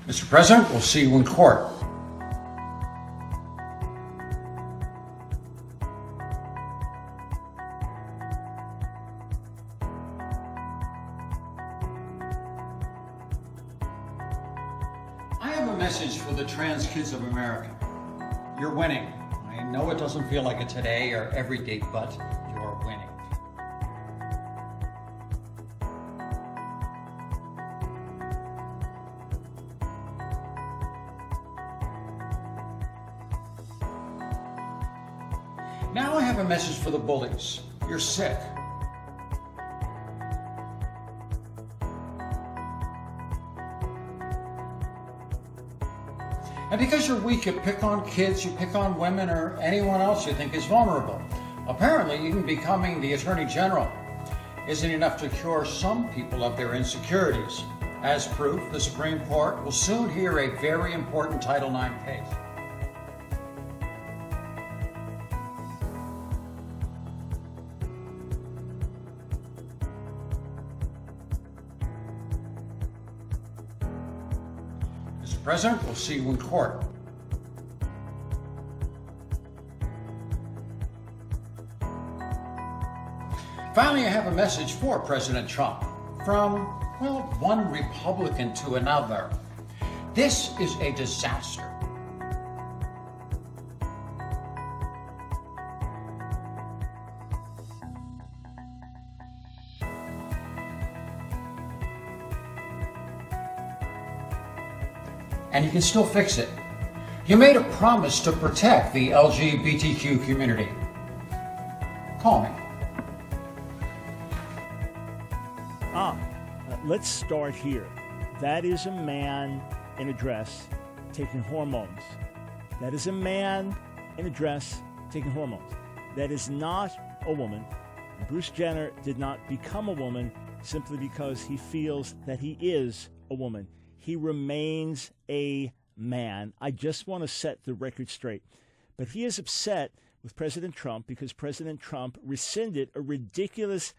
Mr. President, we'll see you in court. I have a message for the trans kids of America. You're winning. I know it doesn't feel like it today or every day, but you're winning. Now I have a message for the bullies. You're sick. And because you're weak, you pick on kids, you pick on women, or anyone else you think is vulnerable. Apparently, even becoming the Attorney General isn't enough to cure some people of their insecurities. As proof, the Supreme Court will soon hear a very important Title IX case. Mr. President, we'll see you in court. Finally, I have a message for President Trump from, well, one Republican to another. This is a disaster. And you can still fix it. You made a promise to protect the LGBTQ community. Call me. Let's start here. That is a man in a dress taking hormones. That is a man in a dress taking hormones. That is not a woman. Bruce Jenner did not become a woman simply because he feels that he is a woman. He remains a man. I just want to set the record straight. But he is upset with President Trump because President Trump rescinded a ridiculous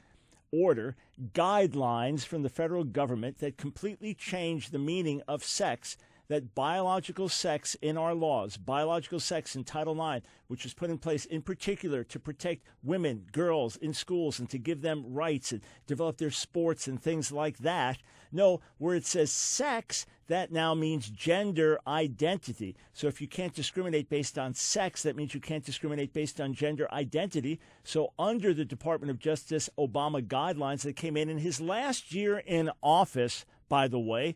order, guidelines from the federal government that completely changed the meaning of sex, that biological sex in our laws, biological sex in Title IX, which was put in place in particular to protect women, girls in schools and to give them rights and develop their sports and things like that. No, where it says sex, that now means gender identity. So if you can't discriminate based on sex, that means you can't discriminate based on gender identity. So under the Department of Justice Obama guidelines that came in his last year in office, by the way,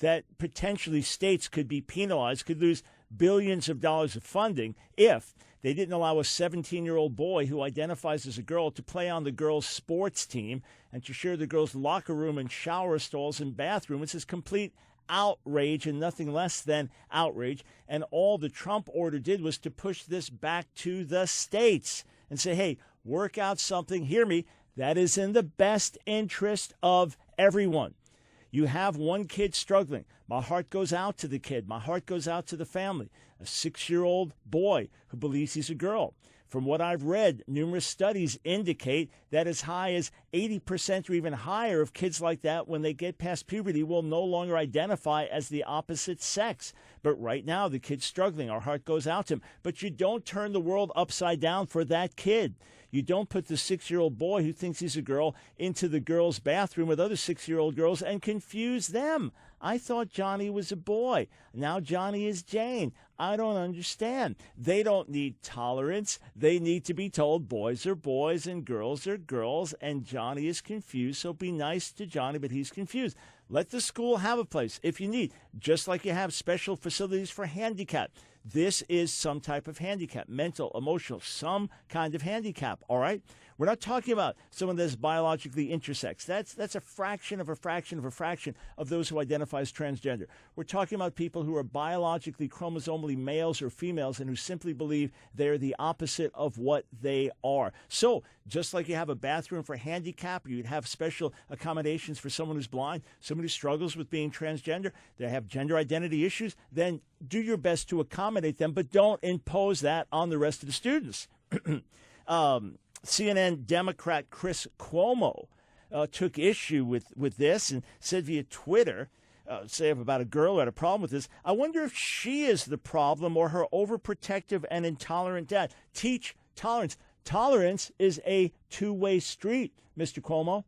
that potentially states could be penalized, could lose billions of dollars of funding if they didn't allow a 17-year-old boy who identifies as a girl to play on the girls' sports team and to share the girls' locker room and shower stalls and bathroom. It's this complete outrage and nothing less than outrage. And all the Trump order did was to push this back to the states and say, hey, work out something, hear me, that is in the best interest of everyone. You have one kid struggling. My heart goes out to the kid. My heart goes out to the family. A 6-year-old boy who believes he's a girl. From what I've read, numerous studies indicate that as high as 80% or even higher of kids like that, when they get past puberty, will no longer identify as the opposite sex. But right now, the kid's struggling. Our heart goes out to him. But you don't turn the world upside down for that kid. You don't put the 6-year-old boy who thinks he's a girl into the girls' bathroom with other 6-year-old girls and confuse them. I thought Johnny was a boy. Now Johnny is Jane. I don't understand. They don't need tolerance. They need to be told boys are boys and girls are girls, and Johnny is confused, so be nice to Johnny, but he's confused. Let the school have a place if you need, just like you have special facilities for handicap. This is some type of handicap, mental, emotional, some kind of handicap, all right? We're not talking about someone that's biologically intersex. That's a fraction of a fraction of a fraction of those who identify as transgender. We're talking about people who are biologically chromosomally males or females and who simply believe they're the opposite of what they are. So just like you have a bathroom for handicap, you'd have special accommodations for someone who's blind, someone who struggles with being transgender, they have gender identity issues, then do your best to accommodate them, but don't impose that on the rest of the students. CNN Democrat Chris Cuomo took issue with this and said via Twitter say about a girl who had a problem with this, I wonder if she is the problem or her overprotective and intolerant dad. Teach tolerance. Tolerance is a two-way street, Mr. Cuomo.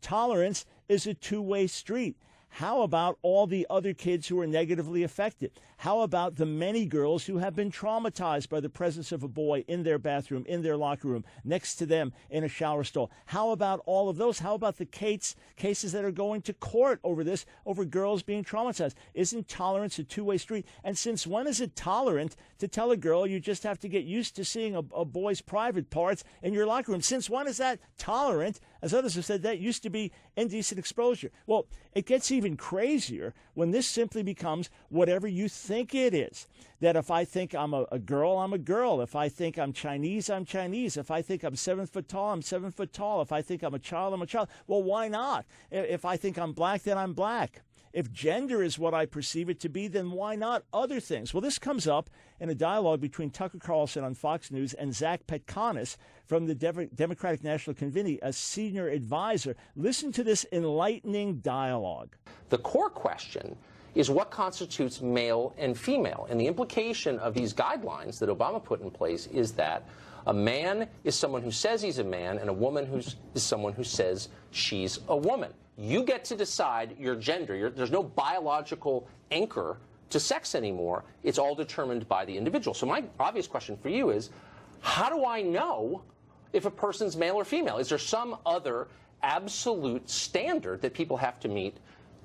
Tolerance is a two-way street. How about all the other kids who are negatively affected? How about the many girls who have been traumatized by the presence of a boy in their bathroom, in their locker room, next to them in a shower stall? How about all of those? How about the cases that are going to court over this, over girls being traumatized? Isn't tolerance a two-way street? And since when is it tolerant to tell a girl you just have to get used to seeing a boy's private parts in your locker room? Since when is that tolerant? As others have said, that used to be indecent exposure. Well, it gets even crazier when this simply becomes whatever you think it is. That if I think I'm a girl, I'm a girl. If I think I'm Chinese, I'm Chinese. If I think I'm 7 foot tall, I'm 7 foot tall. If I think I'm a child, I'm a child. Well, why not? If I think I'm black, then I'm black. If gender is what I perceive it to be, then why not other things? Well, this comes up in a dialogue between Tucker Carlson on Fox News and Zach Petkonis from the Democratic National Committee, a senior advisor. Listen to this enlightening dialogue. The core question is what constitutes male and female. And the implication of these guidelines that Obama put in place is that a man is someone who says he's a man, and a woman is someone who says she's a woman. You get to decide your gender. There's no biological anchor to sex anymore. It's all determined by the individual. So my obvious question for you is, how do I know if a person's male or female? Is there some other absolute standard that people have to meet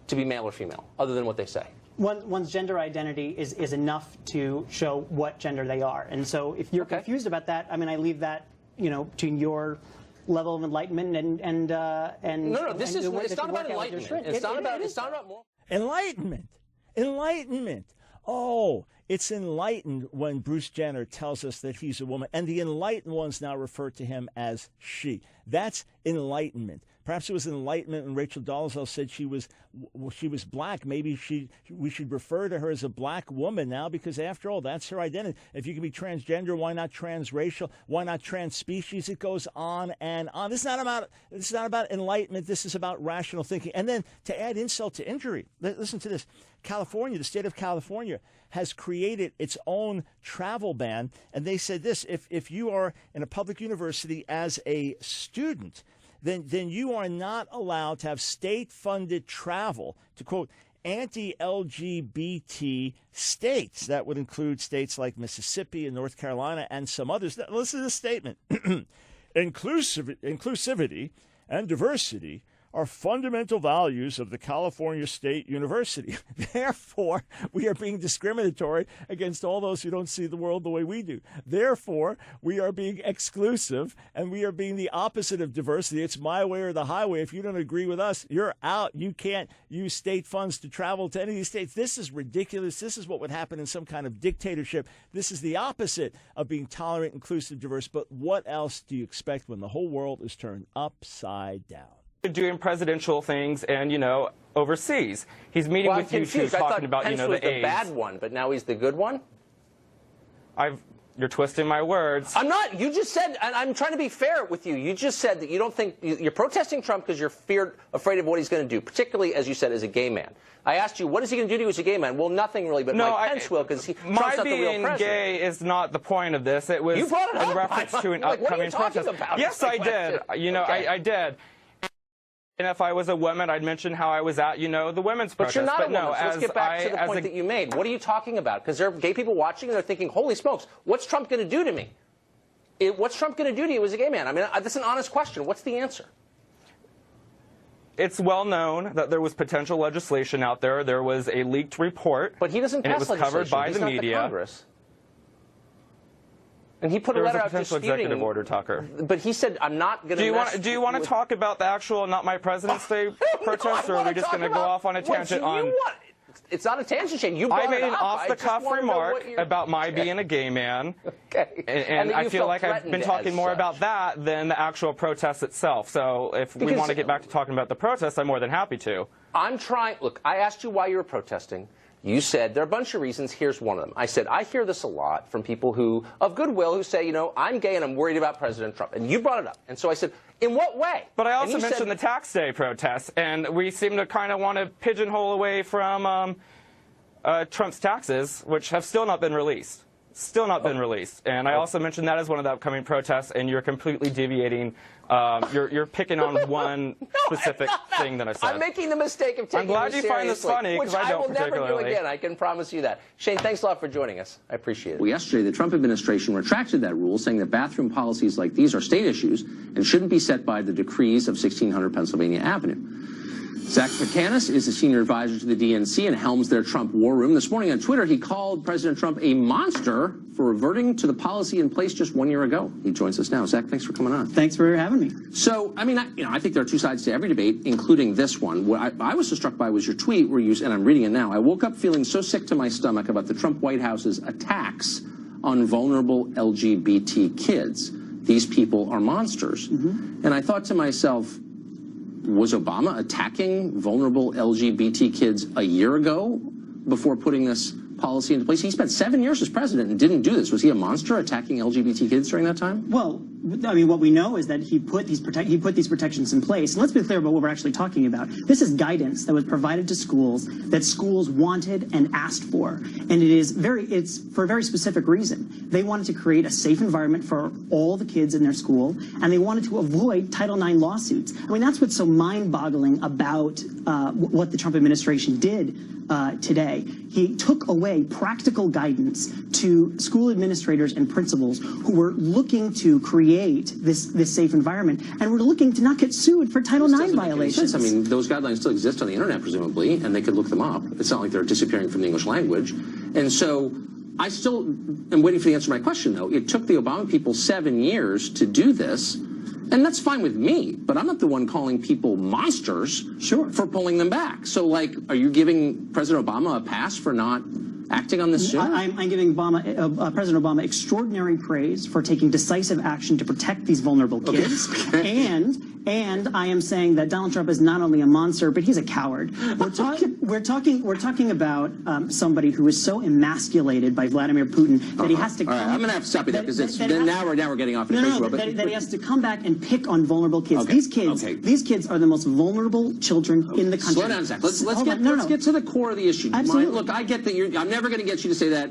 to be male or female, other than what they say? One's gender identity is enough to show what gender they are. And so if you're confused about that, I mean, I leave that, to your level of enlightenment and no, this is, it's not about enlightenment. It's not about more. Enlightenment. Oh, it's enlightened when Bruce Jenner tells us that he's a woman, and the enlightened ones now refer to him as she. That's enlightenment. Perhaps it was enlightenment when Rachel Dolezal said she was black. Maybe we should refer to her as a black woman now, because after all, that's her identity. If you can be transgender, why not transracial? Why not trans-species? It goes on and on. This is not about enlightenment. This is about rational thinking. And then to add insult to injury, listen to this. California, the state of California, has created its own travel ban, and they said this: if you are in a public university as a student, then you are not allowed to have state-funded travel to, quote, anti-LGBT states. That would include states like Mississippi and North Carolina and some others. Now, listen to this statement. Inclusivity and diversity are fundamental values of the California State University. Therefore, we are being discriminatory against all those who don't see the world the way we do. Therefore, we are being exclusive, and we are being the opposite of diversity. It's my way or the highway. If you don't agree with us, you're out. You can't use state funds to travel to any of these states. This is ridiculous. This is what would happen in some kind of dictatorship. This is the opposite of being tolerant, inclusive, diverse. But what else do you expect when the whole world is turned upside down? Doing presidential things and, overseas. He's meeting with you two, talking about, Pence the was the AIDS. bad one, but now he's the good one? You're twisting my words. I'm not. You just said, and I'm trying to be fair with you, you just said that you don't think, you're protesting Trump because you're afraid of what he's going to do, particularly, as you said, as a gay man. I asked you, what is he going to do to you as a gay man? Well, nothing really, but Mike Pence will, because Trump's not the real president. My being gay is not the point of this. It was in reference to an upcoming protest. Yes, I did. I did. And if I was a woman, I'd mention how I was at, the women's protest. But you're not a woman, no, so let's get back to the point that you made. What are you talking about? Because there are gay people watching, and they're thinking, holy smokes, what's Trump going to do to me? What's Trump going to do to you as a gay man? I mean, that's an honest question. What's the answer? It's well known that there was potential legislation out there. There was a leaked report. But he doesn't pass legislation. And it was covered by the media. Not the Congress. And he put a letter out disputing. Executive order, Tucker. But he said, I'm not going to. Do you want to talk about the actual "Not My President's Day" protest, or are we just going to go off on a tangent on? It's not a tangent, Shane. You I made an off-the-cuff remark about my being a gay man, and I feel like I've been talking more about that than the actual protest itself. So if we want to get back to talking about the protest, I'm more than happy to. I'm trying. Look, I asked you why you were protesting. You said there are a bunch of reasons. Here's one of them. I said, I hear this a lot from people who, of goodwill, who say, you know, I'm gay and I'm worried about President Trump. And you brought it up. And so I said, in what way? But I also mentioned the tax day protests, and we seem to kind of want to pigeonhole away from Trump's taxes, which have still not been released. Still not been released. And I also mentioned that as one of the upcoming protests, and you're completely deviating. You're picking on one specific thing that I said. I'm making the mistake of taking I'm glad you find this funny, because I don't particularly. Which I will never do again, I can promise you that. Shane, thanks a lot for joining us. I appreciate it. Well, yesterday, the Trump administration retracted that rule, saying that bathroom policies like these are state issues and shouldn't be set by the decrees of 1600 Pennsylvania Avenue. Zach Pecanis is a senior advisor to the DNC and helms their Trump war room. This morning on Twitter, he called President Trump a monster for reverting to the policy in place just 1 year ago. He joins us now. Zach, thanks for coming on. Thanks for having me. So, I mean, I think there are two sides to every debate, including this one. What I was so struck by was your tweet where you, and I'm reading it now, I woke up feeling so sick to my stomach about the Trump White House's attacks on vulnerable LGBT kids. These people are monsters. And I thought to myself, was Obama attacking vulnerable LGBT kids a year ago before putting this policy into place? He spent 7 years as president and didn't do this. Was he a monster attacking LGBT kids during that time? Well, I mean, what we know is that he put these protections in place. And let's be clear about what we're actually talking about. This is guidance that was provided to schools that schools wanted and asked for, and it's for a very specific reason. They wanted to create a safe environment for all the kids in their school, and they wanted to avoid Title IX lawsuits. I mean, that's what's so mind-boggling about what the Trump administration did today. He took away practical guidance to school administrators and principals who were looking to create this safe environment, and were looking to not get sued for Title IX violations. I mean, those guidelines still exist on the internet, presumably, and they could look them up. It's not like they're disappearing from the English language. And so I still am waiting for the answer to my question, though. It took the Obama people 7 years to do this, and that's fine with me, but I'm not the one calling people monsters for pulling them back. So, like, are you giving President Obama a pass for not acting on this sooner? I'm giving President Obama extraordinary praise for taking decisive action to protect these vulnerable kids. And I am saying that Donald Trump is not only a monster, but he's a coward. We're talking about somebody who is so emasculated by Vladimir Putin that he has to. All right, I'm going to have to stop you there because now we're getting off. That he has to come back and pick on vulnerable kids. These kids are the most vulnerable children in the country. Slow down, Zach. Let's get to the core of the issue. Absolutely. Look, I get that I'm never going to get you to say that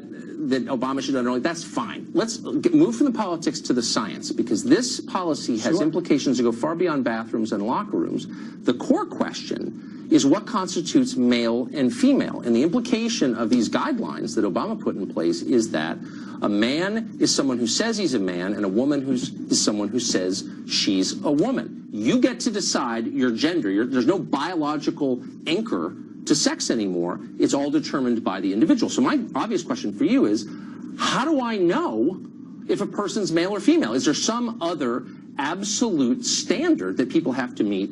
Obama should have done it. That's fine. Let's move from the politics to the science, because this policy has implications that go far beyond bathrooms and locker rooms. The core question is what constitutes male and female, and the implication of these guidelines that Obama put in place is that a man is someone who says he's a man, and a woman is someone who says she's a woman. You get to decide your gender. There's no biological anchor to sex anymore. It's all determined by the individual. So my obvious question for you is, how do I know if a person's male or female? Is there some other absolute standard that people have to meet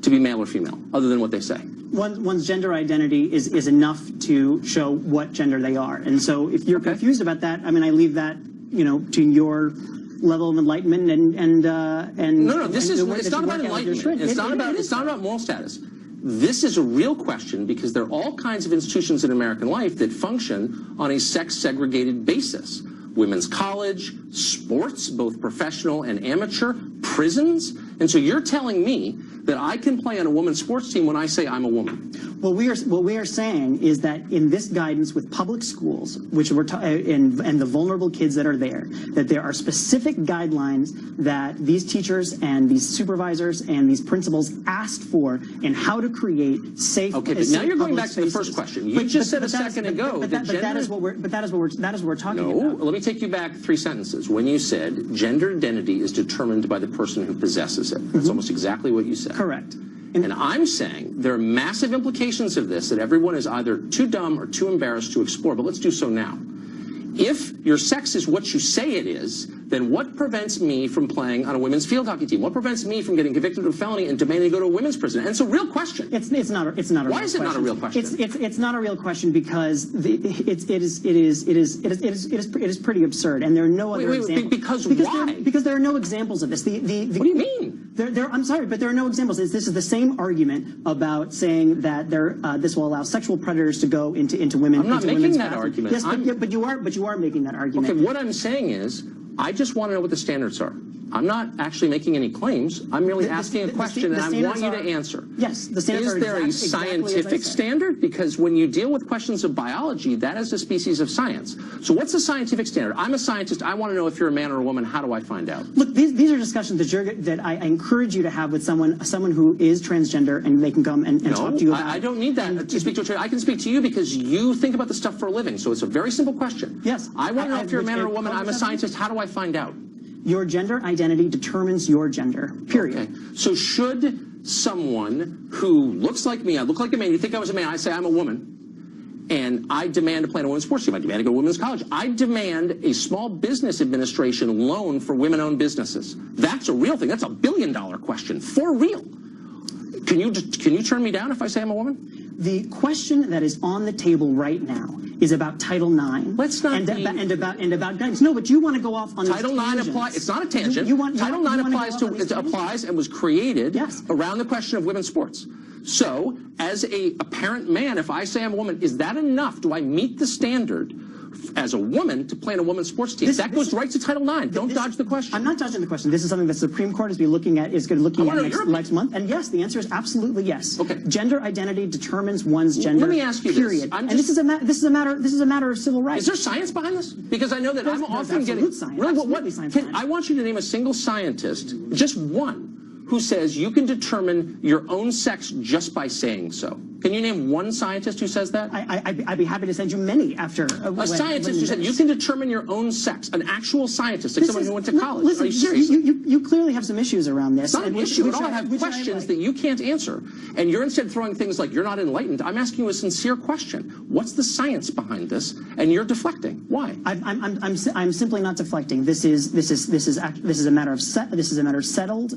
to be male or female, other than what they say? One's gender identity is enough to show what gender they are. And so if you're confused about that, I mean, I leave that, to your level of enlightenment and no, it's not about enlightenment. It's not about moral status. This is a real question because there are all kinds of institutions in American life that function on a sex-segregated basis. Women's college, sports, both professional and amateur, prisons. And so you're telling me that I can play on a women's sports team when I say I'm a woman. What we are saying is that in this guidance with public schools, which and the vulnerable kids that are there, that there are specific guidelines that these teachers and these supervisors and these principals asked for in how to create safe. Okay, but now you're going back to the first question. You just said a second ago that is what we're talking about. No, let me take you back 3 sentences. When you said gender identity is determined by the person who possesses it. That's almost exactly what you said. Correct. And I'm saying there are massive implications of this that everyone is either too dumb or too embarrassed to explore, but let's do so now. If your sex is what you say it is, then what prevents me from playing on a women's field hockey team? What prevents me from getting convicted of a felony and demanding to go to a women's prison? And it's a real question. It's not a real question. Why is it not a real question? It's not a real question because it is pretty absurd, and there are no other examples. Why? Because there are no examples of this. What do you mean? I'm sorry, but there are no examples. This is the same argument about saying that this will allow sexual predators to go into women. I'm not making that argument. Yes, but you are making that argument. Okay, what I'm saying is, I just want to know what the standards are. I'm not actually making any claims. I'm merely asking a question, and I want you to answer. Yes, the standards are Is there a scientific standard? Because when you deal with questions of biology, that is a species of science. So what's the scientific standard? I'm a scientist. I want to know if you're a man or a woman. How do I find out? Look, these are discussions that I encourage you to have with someone who is transgender, and they can come and talk to you about. I don't need that to speak to a I can speak to you because you think about this stuff for a living. So it's a very simple question. Yes. I want to know if you're a man or a woman. I'm a scientist. How do I find out? Your gender identity determines your gender, period. Okay. So should someone who looks like me, I look like a man, you think I was a man, I say I'm a woman, and I demand to play in a women's sports team, I demand to go to women's college, I demand a small business administration loan for women-owned businesses. That's a real thing. That's $1 billion question, for real. Can you turn me down if I say I'm a woman? The question that is on the table right now is about Title IX. Let's not and about guidance. No, but you want to go off on Title IX applies. It's not a tangent. Title IX applies and was created around the question of women's sports. So, as a apparent man, if I say I'm a woman, is that enough? Do I meet the standard as a woman to play in a women's sports team? That goes right to Title IX. Don't dodge the question. I'm not dodging the question. This is something the Supreme Court is going to be looking at next month. And yes, the answer is absolutely yes. Okay. Gender identity determines one's gender. Let me ask you period. this. And this is a matter of civil rights. Is there science behind this? Because I know that I'm often getting science. Really, I want you to name a single scientist, just one, who says you can determine your own sex just by saying so. Can you name one scientist who says that? I'd be happy to send you many after. A scientist who said you can determine your own sex, an actual scientist, like someone who went to college. Listen, are you serious? You clearly have some issues around this. It's not an issue at all. I have questions that you can't answer. And you're instead throwing things like you're not enlightened. I'm asking you a sincere question. What's the science behind this? And you're deflecting. Why? I'm simply not deflecting. This is a matter of settled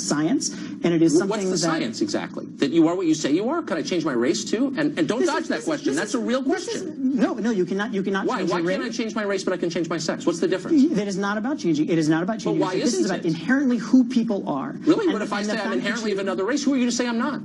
science, and it is something. What's the science exactly? That you are what you say you are? Can I change my race too? And don't dodge that question. That's a real question. No, you cannot. Why? Change Why your can't race. I change my race, but I can change my sex? What's the difference? It is not about changing. It is not about changing. But why isn't this is about inherently who people are. Really? What if I say I'm inherently of another race? Who are you to say I'm not?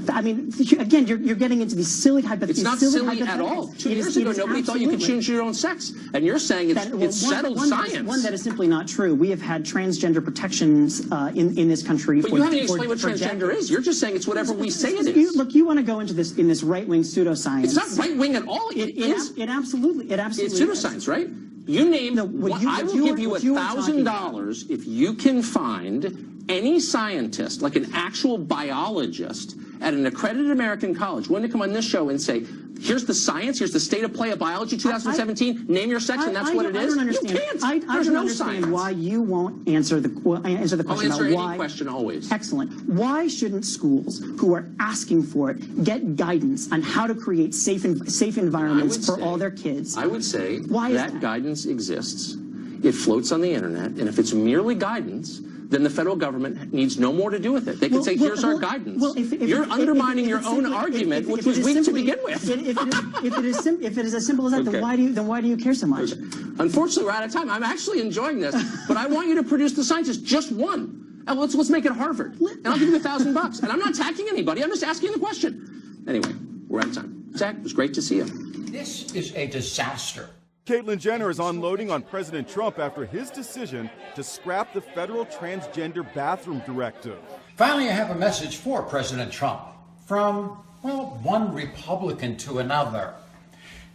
I mean, again, you're getting into these silly hypotheticals. It's not silly at all. 2 years ago, nobody thought you could choose your own sex. And you're saying it's settled science. One that is simply not true. We have had transgender protections in this country but you haven't explained what transgender is. You're just saying it's whatever we say it is. Look, you want to go into this in this right-wing pseudoscience. It's not right-wing at all. It absolutely It's pseudoscience, right? You name. I will give you $1,000 if you can find any scientist, like an actual biologist, at an accredited American college, willing to come on this show and say, here's the science, here's the state of play of biology 2017, name your sex, and that's what it is? I don't understand. You can't. I There's don't no understand science. why you won't answer the question. I'll answer about why. any question always. Excellent. Why shouldn't schools who are asking for it get guidance on how to create safe environments for all their kids? I would say why that guidance exists. It floats on the internet, and if it's merely guidance, then the federal government needs no more to do with it. They can say, here's our guidance. You're undermining your own argument, which was weak to begin with. If it is as simple as that, then why do you care so much? Unfortunately, we're out of time. I'm actually enjoying this, but I want you to produce the scientist, just one. And let's make it Harvard, and I'll give you $1,000. And I'm not attacking anybody. I'm just asking the question. Anyway, we're out of time. Zach, it was great to see you. This is a disaster. Caitlyn Jenner is unloading on President Trump after his decision to scrap the federal transgender bathroom directive. Finally, I have a message for President Trump from, well, one Republican to another.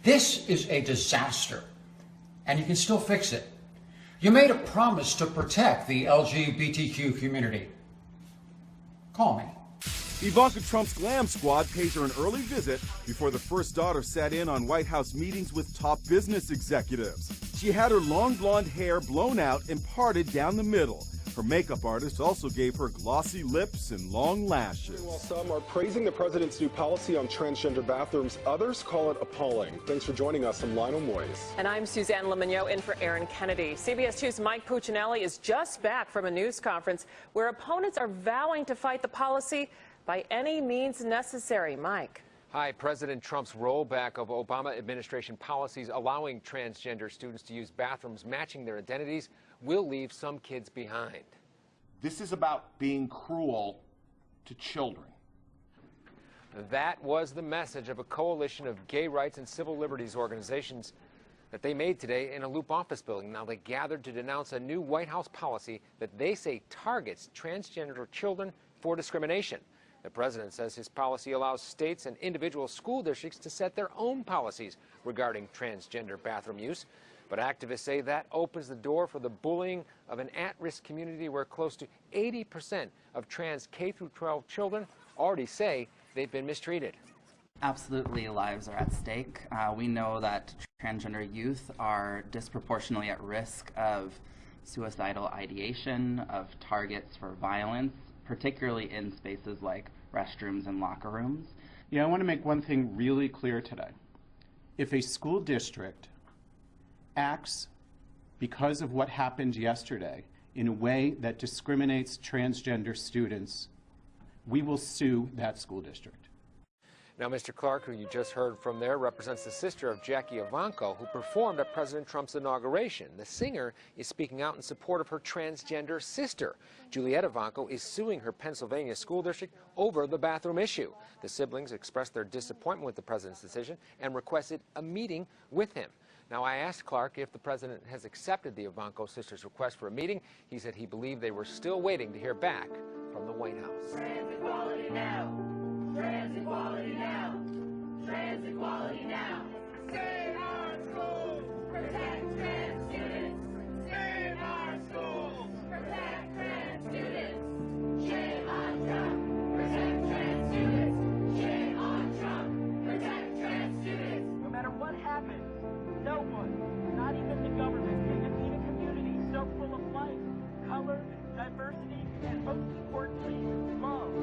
This is a disaster, and you can still fix it. You made a promise to protect the LGBTQ community. Call me. Ivanka Trump's glam squad pays her an early visit before the first daughter sat in on White House meetings with top business executives. She had her long blonde hair blown out and parted down the middle. Her makeup artist also gave her glossy lips and long lashes. While some are praising the president's new policy on transgender bathrooms, others call it appalling. Thanks for joining us. I'm Lionel Moyes. And I'm Suzanne Lemignot in for Aaron Kennedy. CBS 2's Mike Puccinelli is just back from a news conference where opponents are vowing to fight the policy by any means necessary. Mike. Hi. President Trump's rollback of Obama administration policies allowing transgender students to use bathrooms matching their identities will leave some kids behind. This is about being cruel to children. That was the message of a coalition of gay rights and civil liberties organizations that they made today in a Loop office building. Now, they gathered to denounce a new White House policy that they say targets transgender children for discrimination. The president says his policy allows states and individual school districts to set their own policies regarding transgender bathroom use. But activists say that opens the door for the bullying of an at-risk community where close to 80% of trans K-12 children already say they've been mistreated. Absolutely, lives are at stake. We know that transgender youth are disproportionately at risk of suicidal ideation, of targets for violence, particularly in spaces like restrooms and locker rooms. Yeah, I want to make one thing really clear today. If a school district acts because of what happened yesterday in a way that discriminates transgender students, we will sue that school district. Now, Mr. Clark, who you just heard from there, represents the sister of Jackie Ivanko, who performed at President Trump's inauguration. The singer is speaking out in support of her transgender sister. Juliet Ivanko is suing her Pennsylvania school district over the bathroom issue. The siblings expressed their disappointment with the president's decision and requested a meeting with him. Now, I asked Clark if the president has accepted the Ivanko sister's request for a meeting. He said he believed they were still waiting to hear back from the White House. Trans equality now. Trans equality now. Trans equality now. Stay in our schools. Protect trans students. Stay in our schools. Protect trans students. Shame on Trump. Protect trans students. Shame on Trump. Protect trans students. No matter what happens, no one, not even the government, can defeat a community so full of life, color, diversity, and most importantly, love.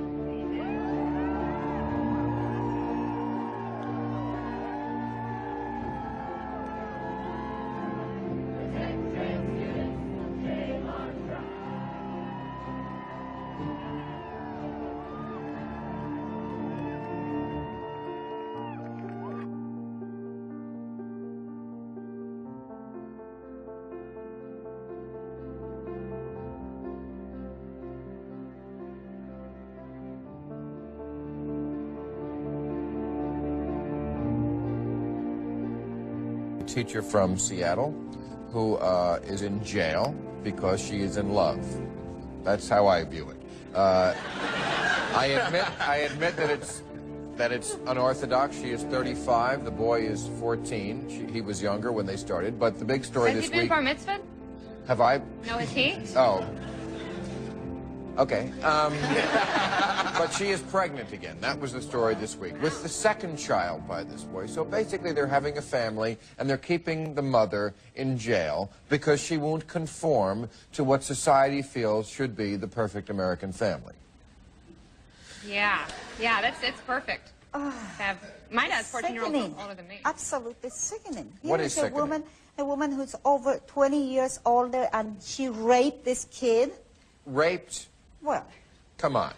Teacher from Seattle who is in jail because she is in love. That's how I view it. I admit that it's unorthodox. She is 35. The boy is 14. He was younger when they started. But the big story this week. Has he been bar mitzvahed? Have I? No, is he? Oh. Okay. But she is pregnant again. That was the story this week. With the second child by this boy. So basically they're having a family and they're keeping the mother in jail because she won't conform to what society feels should be the perfect American family. Yeah, it's perfect. My dad's 14 years older than me. Absolutely sickening. What is sickening? A woman who's over 20 years older and she raped this kid. Raped? Well. Come on.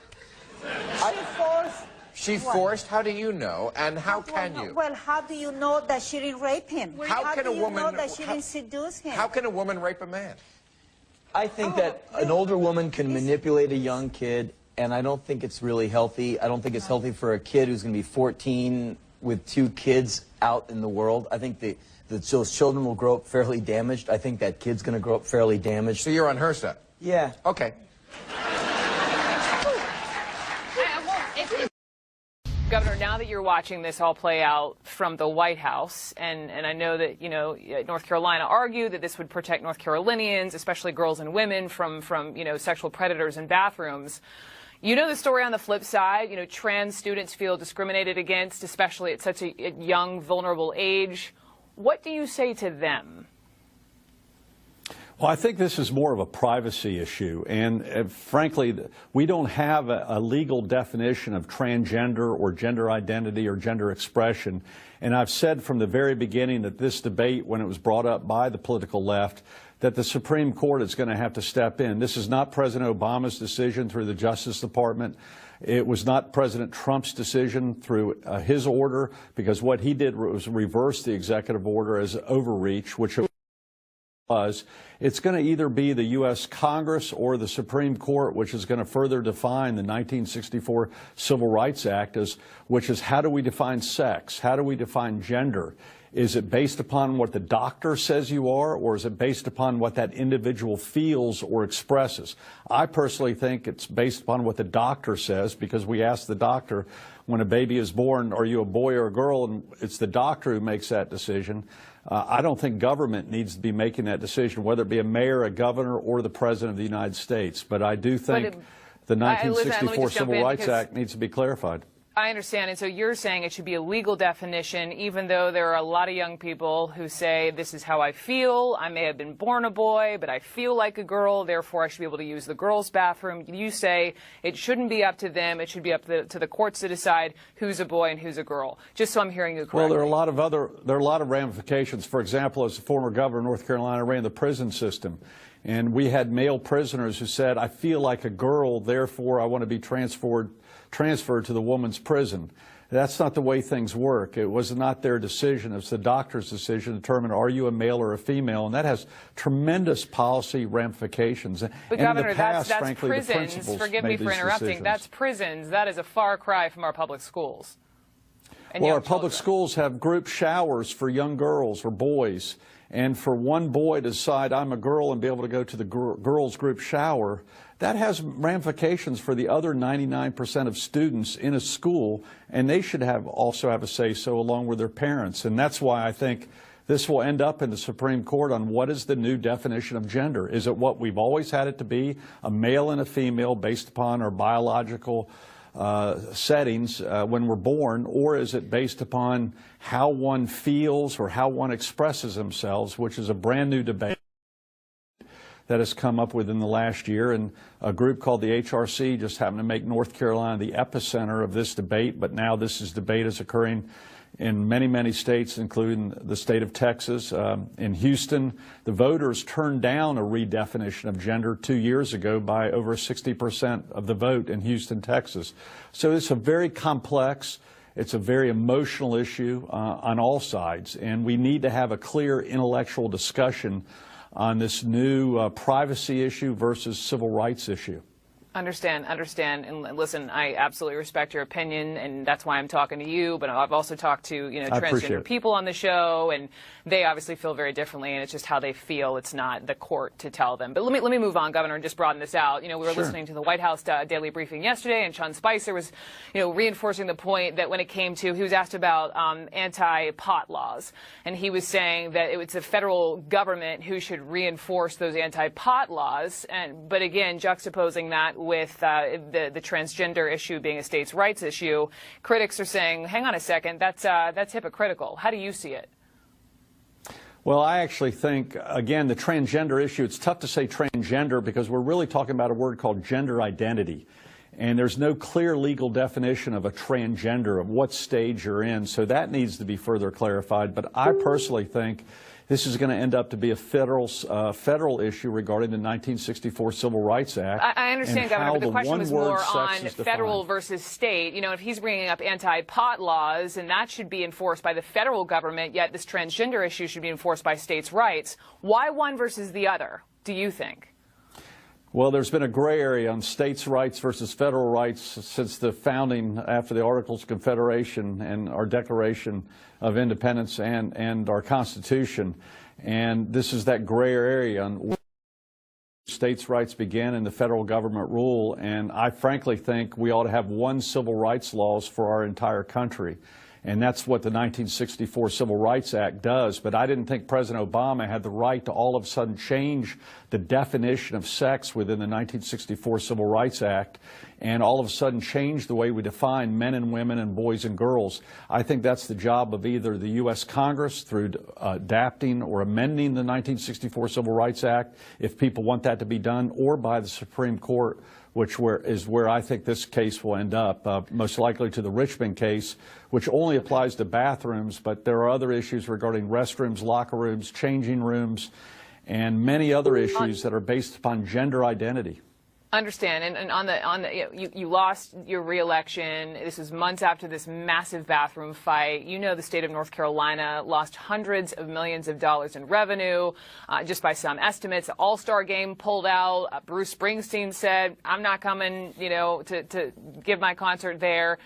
She forced? How do you know? And how can you? Well, how do you know that she didn't rape him? How can a woman know that she didn't seduce him? How can a woman rape a man? I think that an older woman can manipulate a young kid, and I don't think it's really healthy. I don't think it's healthy for a kid who's going to be 14 with 2 kids out in the world. I think those children will grow up fairly damaged. I think that kid's going to grow up fairly damaged. So you're on her side? Yeah. Okay. Governor, now that you're watching this all play out from the White House, and I know that, you know, North Carolina argued that this would protect North Carolinians, especially girls and women, from you know, sexual predators in bathrooms. You know the story on the flip side. You know, trans students feel discriminated against, especially at such a young, vulnerable age. What do you say to them? Well, I think this is more of a privacy issue, and frankly, we don't have a legal definition of transgender or gender identity or gender expression. And I've said from the very beginning that this debate, when it was brought up by the political left, that the Supreme Court is going to have to step in. This is not President Obama's decision through the Justice Department. It was not President Trump's decision through his order, because what he did was reverse the executive order as overreach, which it's going to either be the U.S. Congress or the Supreme Court, which is going to further define the 1964 Civil Rights Act, which is how do we define sex? How do we define gender? Is it based upon what the doctor says you are, or is it based upon what that individual feels or expresses? I personally think it's based upon what the doctor says, because we ask the doctor when a baby is born, are you a boy or a girl? And it's the doctor who makes that decision. I don't think government needs to be making that decision, whether it be a mayor, a governor, or the President of the United States. But I do think the 1964 Civil Rights Act needs to be clarified. I understand. And so you're saying it should be a legal definition, even though there are a lot of young people who say, this is how I feel. I may have been born a boy, but I feel like a girl. Therefore, I should be able to use the girls' bathroom. You say it shouldn't be up to them. It should be up to the courts to decide who's a boy and who's a girl. Just so I'm hearing you correctly. Well, there are a lot of ramifications. For example, as a former governor of North Carolina, I ran the prison system. And we had male prisoners who said, I feel like a girl, therefore I want to be transferred to the woman's prison. That's not the way things work. It was not their decision. It's the doctor's decision to determine, are you a male or a female? And that has tremendous policy ramifications. But Governor, that's prisons. Forgive me for interrupting. That's prisons. That is a far cry from our public schools. Well, our public schools have group showers for young girls or boys. And for one boy to decide I'm a girl and be able to go to the girls' group shower, that has ramifications for the other 99% of students in a school, and they should also have a say-so along with their parents. And that's why I think this will end up in the Supreme Court on what is the new definition of gender. Is it what we've always had it to be, a male and a female based upon our biological settings when we're born, or is it based upon how one feels or how one expresses themselves, which is a brand new debate that has come up within the last year. And a group called the HRC just happened to make North Carolina the epicenter of this debate, but now this debate is occurring in many, many states, including the state of Texas. In Houston, the voters turned down a redefinition of gender 2 years ago by over 60% of the vote in Houston, Texas. So it's a very complex, it's a very emotional issue on all sides, and we need to have a clear intellectual discussion on this new privacy issue versus civil rights issue. Understand. And listen, I absolutely respect your opinion, and that's why I'm talking to you. But I've also talked to, transgender people on the show, and they obviously feel very differently, and it's just how they feel. It's not the court to tell them. But let me move on, Governor, and just broaden this out. We were listening to the White House daily briefing yesterday, and Sean Spicer was, reinforcing the point that when it came to, he was asked about anti-pot laws, and he was saying that it's the federal government who should reinforce those anti-pot laws. But again, juxtaposing that with the transgender issue being a states' rights issue, critics are saying, hang on a second, that's hypocritical. How do you see it? Well, I actually think, again, the transgender issue, it's tough to say transgender because we're really talking about a word called gender identity. And there's no clear legal definition of a transgender, of what stage you're in, so that needs to be further clarified. But I personally think this is going to end up to be a federal issue regarding the 1964 Civil Rights Act. I understand, Governor, but the question was more on federal versus state. If he's bringing up anti-pot laws, and that should be enforced by the federal government, yet this transgender issue should be enforced by states' rights. Why one versus the other, do you think? Well, there's been a gray area on states' rights versus federal rights since the founding, after the Articles of Confederation and our Declaration of Independence and our Constitution. And this is that gray area on where states' rights begin and the federal government rule. And I frankly think we ought to have one civil rights laws for our entire country. And that's what the 1964 Civil Rights Act does. But I didn't think President Obama had the right to all of a sudden change the definition of sex within the 1964 Civil Rights Act and all of a sudden change the way we define men and women and boys and girls. I think that's the job of either the U.S. Congress through adapting or amending the 1964 Civil Rights Act, if people want that to be done, or by the Supreme Court, which is where I think this case will end up, most likely to the Richmond case, which only applies to bathrooms, but there are other issues regarding restrooms, locker rooms, changing rooms, and many other issues that are based upon gender identity. Understand, and on the you lost your re-election. This is months after this massive bathroom fight. You know the state of North Carolina lost hundreds of millions of dollars in revenue, just by some estimates. The All-Star game pulled out. Bruce Springsteen said, "I'm not coming, to give my concert there."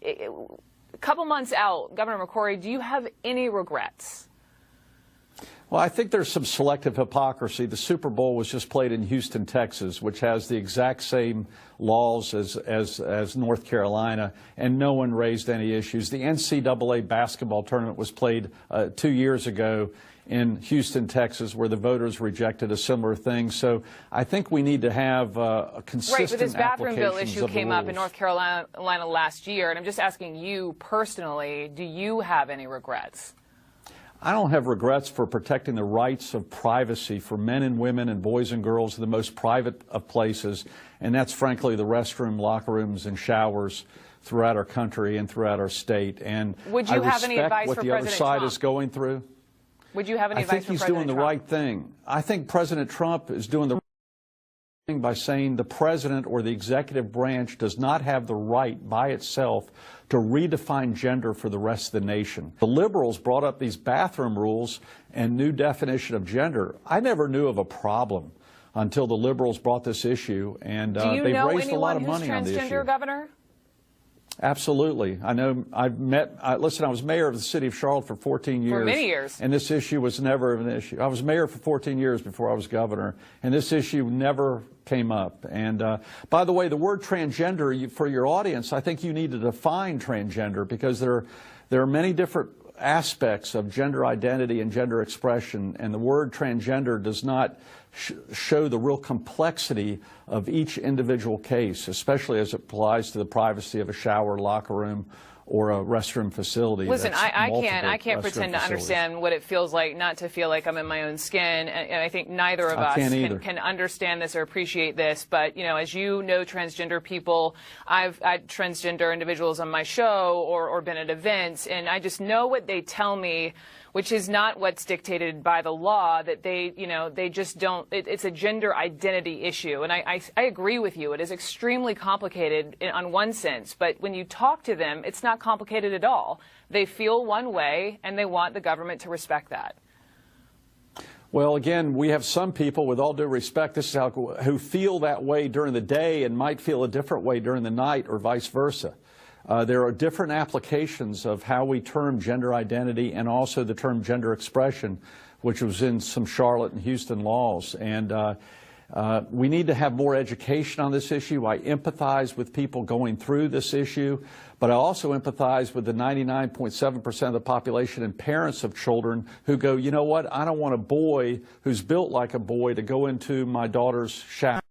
A couple months out, Governor McCrory, do you have any regrets? Well, I think there's some selective hypocrisy. The Super Bowl was just played in Houston, Texas, which has the exact same laws as North Carolina, and no one raised any issues. The NCAA basketball tournament was played 2 years ago in Houston, Texas, where the voters rejected a similar thing. So I think we need to have a consistent right, but this bathroom bill issue came up in rules. North Carolina last year, and I'm just asking you personally, do you have any regrets? I don't have regrets for protecting the rights of privacy for men and women and boys and girls in the most private of places, and that's frankly the restroom, locker rooms, and showers throughout our country and throughout our state. And would you have any advice what for the other President side Trump? is going through. Would you have any advice for President Trump? I think he's doing the right thing. I think President Trump is doing the right thing by saying the president or the executive branch does not have the right by itself to redefine gender for the rest of the nation. The liberals brought up these bathroom rules and new definition of gender. I never knew of a problem until the liberals brought this issue, and they've raised a lot of money on the issue. Do you know anyone who's transgender, Governor? Absolutely. I know. Listen, I was mayor of the city of Charlotte for 14 years. For many years. And this issue was never an issue. I was mayor for 14 years before I was governor, and this issue never came up. And by the way, the word transgender, for your audience, I think you need to define transgender, because there are many different aspects of gender identity and gender expression, and the word transgender does not show the real complexity of each individual case, especially as it applies to the privacy of a shower, locker room, or a restroom facility. Listen, I can't pretend to understand what it feels like not to feel like I'm in my own skin, and I think neither of us can understand this or appreciate this. But as you know, transgender people, I've had transgender individuals on my show or been at events, and I just know what they tell me, which is not what's dictated by the law, that they just don't, it's a gender identity issue. And I agree with you. It is extremely complicated on one sense, but when you talk to them, it's not complicated at all. They feel one way, and they want the government to respect that. Well, again, we have some people, with all due respect, who feel that way during the day and might feel a different way during the night, or vice versa. There are different applications of how we term gender identity, and also the term gender expression, which was in some Charlotte and Houston laws. And we need to have more education on this issue. I empathize with people going through this issue, but I also empathize with the 99.7% of the population and parents of children who go, you know what, I don't want a boy who's built like a boy to go into my daughter's shower,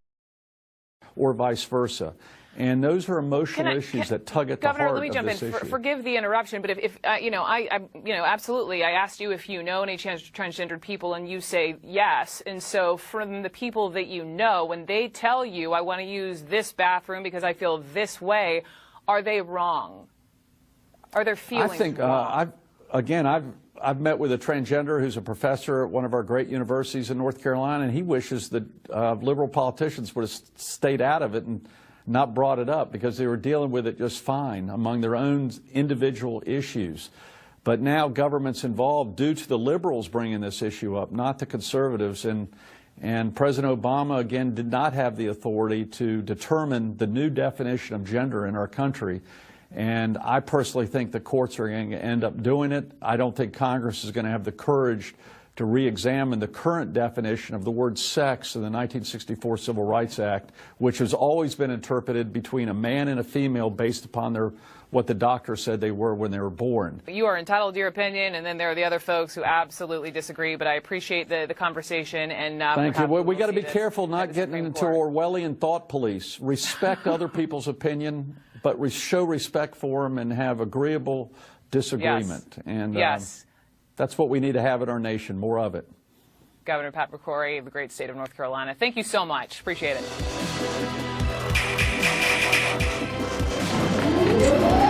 or vice versa. And those are emotional issues that tug at the heart Governor, of let me jump in. issue. Forgive the interruption, but if absolutely, I asked you if you know any transgendered people, and you say yes. And so, from the people that you know, when they tell you, I want to use this bathroom because I feel this way, are they wrong? Are their feelings I think, wrong? I've met with a transgender who's a professor at one of our great universities in North Carolina, and he wishes that liberal politicians would have stayed out of it and not brought it up, because they were dealing with it just fine among their own individual issues. But now government's involved due to the liberals bringing this issue up, not the conservatives. And President Obama, again, did not have the authority to determine the new definition of gender in our country. And I personally think the courts are going to end up doing it. I don't think Congress is going to have the courage to re-examine the current definition of the word sex in the 1964 Civil Rights Act, which has always been interpreted between a man and a female based upon what the doctor said they were when they were born. You are entitled to your opinion, and then there are the other folks who absolutely disagree, but I appreciate the conversation. And thank you. Well, we got to be careful not getting into Orwellian thought police. Respect other people's opinion, but show respect for them and have agreeable disagreement. Yes. And yes. That's what we need to have in our nation, more of it. Governor Pat McCrory of the great state of North Carolina, thank you so much. Appreciate it.